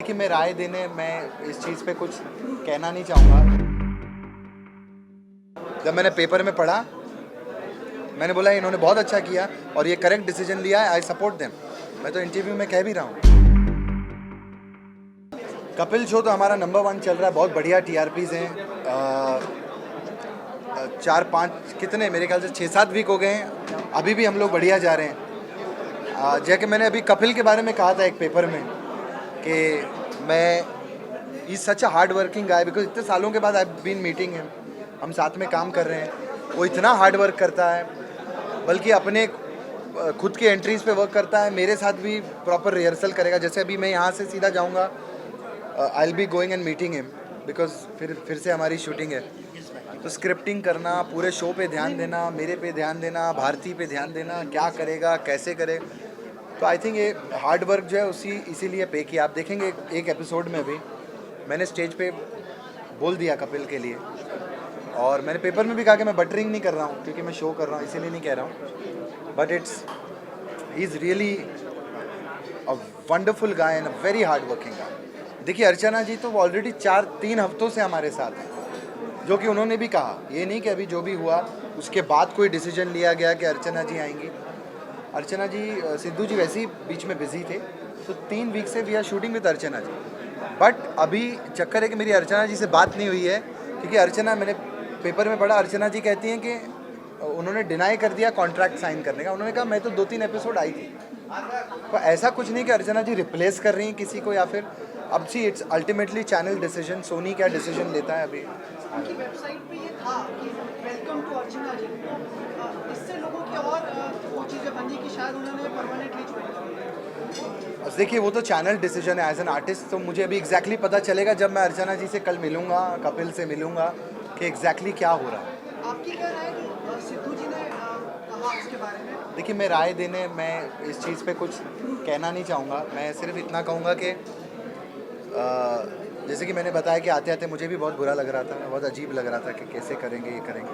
कि मैं राय देने मैं इस चीज़ पे कुछ कहना नहीं चाहूँगा। जब मैंने पेपर में पढ़ा मैंने बोला इन्होंने बहुत अच्छा किया और ये करेक्ट डिसीजन लिया है, आई सपोर्ट देम। मैं तो इंटरव्यू में कह भी रहा हूँ। कपिल शो तो हमारा नंबर 1 चल रहा है, बहुत बढ़िया टीआरपीज़ हैं। 4-5 कितने मेरे ख्याल से 6-7 वीक हो गए हैं, अभी भी हम लोग बढ़िया जा रहे हैं। जैसे मैंने अभी कपिल के बारे में कहा था एक पेपर में कि मैं is such a hard working guy, because इतने सालों के बाद आई बीन मीटिंग हिम, हम साथ में काम कर रहे हैं। वो इतना हार्ड वर्क करता है, बल्कि अपने खुद के एंट्रीज पे वर्क करता है, मेरे साथ भी प्रॉपर रिहर्सल करेगा। जैसे अभी मैं यहाँ से सीधा जाऊँगा, आई will be going and meeting him, because फिर से हमारी शूटिंग है। तो स्क्रिप्टिंग करना, पूरे शो पे ध्यान देना, मेरे पे ध्यान देना, भारती पे ध्यान देना, क्या करेगा कैसे करे। तो आई थिंक ये हार्ड वर्क जो है इसीलिए पे किया। आप देखेंगे एक एपिसोड में भी मैंने स्टेज पे बोल दिया कपिल के लिए, और मैंने पेपर में भी कहा कि मैं बटरिंग नहीं कर रहा हूँ क्योंकि मैं शो कर रहा हूँ, इसीलिए नहीं कह रहा हूँ। But he is really a wonderful guy and a very hard working गाय। देखिए अर्चना जी तो ऑलरेडी 3 हफ्तों से हमारे साथ हैं, जो कि उन्होंने भी कहा, ये नहीं कि अभी जो भी हुआ उसके बाद कोई डिसीजन लिया गया कि अर्चना जी आएंगी। अर्चना जी, सिद्धू जी वैसे ही बीच में बिजी थे, तो 3 वीक से we are shooting with Archana ji. But अभी चक्कर है कि मेरी अर्चना जी से बात नहीं हुई है, क्योंकि अर्चना, मैंने पेपर में पढ़ा, अर्चना जी कहती हैं कि उन्होंने डिनाई कर दिया कॉन्ट्रैक्ट साइन करने का। उन्होंने कहा मैं तो 2-3 एपिसोड आई थी। तो ऐसा कुछ नहीं कि अर्चना जी रिप्लेस कर रही हैं किसी को, या फिर अब see it's ultimately channel decision, Sony क्या डिसीजन लेता है अभी। उनकी वेबसाइट पे ये था कि वेलकम टू अर्चना जी, तो इससे लोगों की और वो चीज़ें बनी कि शायद उन्होंने परमानेंटली ज्वाइन किया। देखिए वो तो चैनल डिसीजन है। एज एन आर्टिस्ट तो मुझे अभी एग्जैक्टली पता चलेगा जब मैं अर्चना जी से कल मिलूंगा, कपिल से मिलूंगा, कि एग्जैक्टली क्या हो रहा है। आपकी क्या राय है जो सिद्धू जी ने कहा उसके बारे में? देखिए मैं राय देने मैं इस चीज़ पे कुछ कहना नहीं चाहूँगा। मैं सिर्फ इतना कहूँगा कि जैसे कि मैंने बताया कि आते आते मुझे भी बहुत बुरा लग रहा था, बहुत अजीब लग रहा था कि कैसे करेंगे ये करेंगे।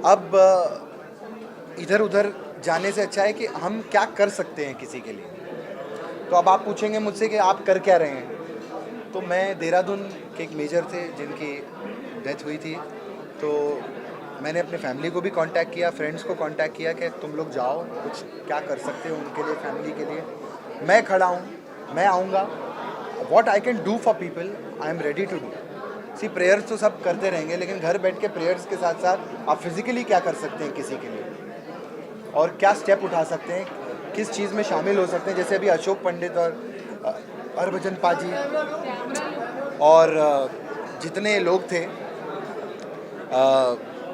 अब इधर उधर जाने से अच्छा है कि हम क्या कर सकते हैं किसी के लिए। तो अब आप पूछेंगे मुझसे कि आप कर क्या रहे हैं, तो मैं देहरादून के एक मेजर थे जिनकी डेथ हुई थी, तो मैंने अपने फैमिली को भी कांटेक्ट किया, फ्रेंड्स को कांटेक्ट किया कि तुम लोग जाओ, कुछ क्या कर सकते हो उनके लिए, फैमिली के लिए। मैं खड़ा हूँ, मैं आऊँगा। What I can do for people I am ready to do. See prayers तो सब करते रहेंगे, लेकिन घर बैठ के प्रेयर्स के साथ साथ आप फिजिकली क्या कर सकते हैं किसी के लिए, और क्या स्टेप उठा सकते हैं, किस चीज़ में शामिल हो सकते हैं। जैसे अभी अशोक पंडित और हरभजन पाजी और जितने लोग थे,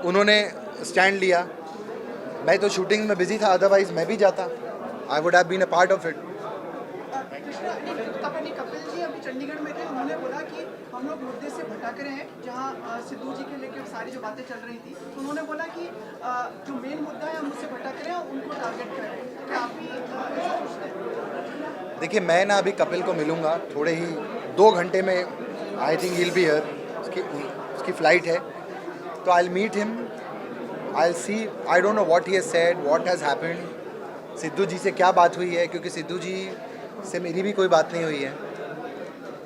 उन्होंने स्टैंड लिया। मैं तो शूटिंग में बिजी था, अदरवाइज मैं भी जाता, I would have been a part of it. Kapil ji अभी चंडीगढ़ में थे, उन्होंने बोला कि हम लोग मुद्दे से भटक रहे हैं, जहां सिद्धू जी के लेकर सारी जो बातें चल रही थी, तो उन्होंने बोला कि जो मेन मुद्दा है हम उससे भटक रहे हैं और उनको टारगेट कर रहे हैं। क्या आप भी ऐसा सोचते हैं? देखिए मैं ना अभी कपिल को मिलूँगा थोड़े ही 2 घंटे में, I think he will be here. उसकी फ़्लाइट है, तो I will meet him, I will see, I don't know what he has said, what has happened, Sidhu ji से क्या बात हुई है, क्योंकि सिद्धू जी से मेरी भी कोई बात नहीं हुई है।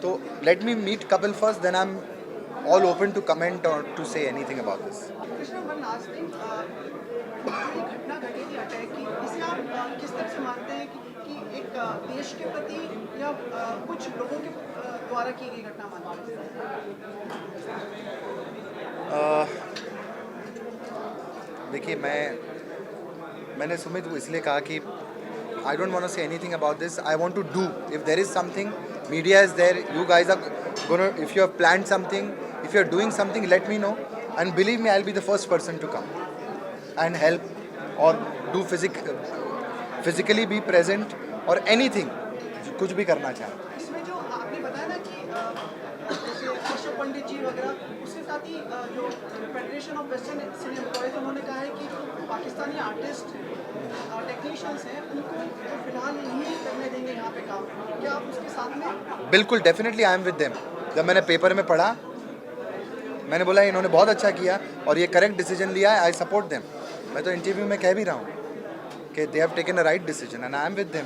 तो let me meet Kapil first, then I am all open to comment और to say anything about this. Krishna, one last thing, जो ये घटना घटी थी अटैक की, इसे आप किस तरह से मानते हैं कि एक देश के प्रति या कुछ लोगों के द्वारा की गई घटना मानते हैं? देखिए मैंने सुमित को इसलिए कहा कि I don't want to say anything about this, I want to do. If there is something, media is there, you guys are gonna, if you have planned something, if you are doing something, let me know, and believe me I will be the first person to come and help और do physically be present और anything, कुछ भी करना चाहें। इसमें जो आपने बताया ना कि जैसे अशोक पंडित जी वगैरह, उसके साथ ही जो federation of western cine employees, उन्होंने कहा है कि जो पाकिस्तानी आर्टिस्ट टेक्नीशियंस हैं उनको तो फिलहाल नहीं करने देंगे यहाँ पे काम। क्या आप उसके साथ में? बिल्कुल, definitely I am with them. जब मैंने पेपर में पढ़ा मैंने बोला इन्होंने बहुत अच्छा किया और ये करेक्ट डिसीजन लिया है, आई सपोर्ट देम। मैं तो इंटरव्यू में कह भी रहा हूँ कि they have taken a right decision and I am with them.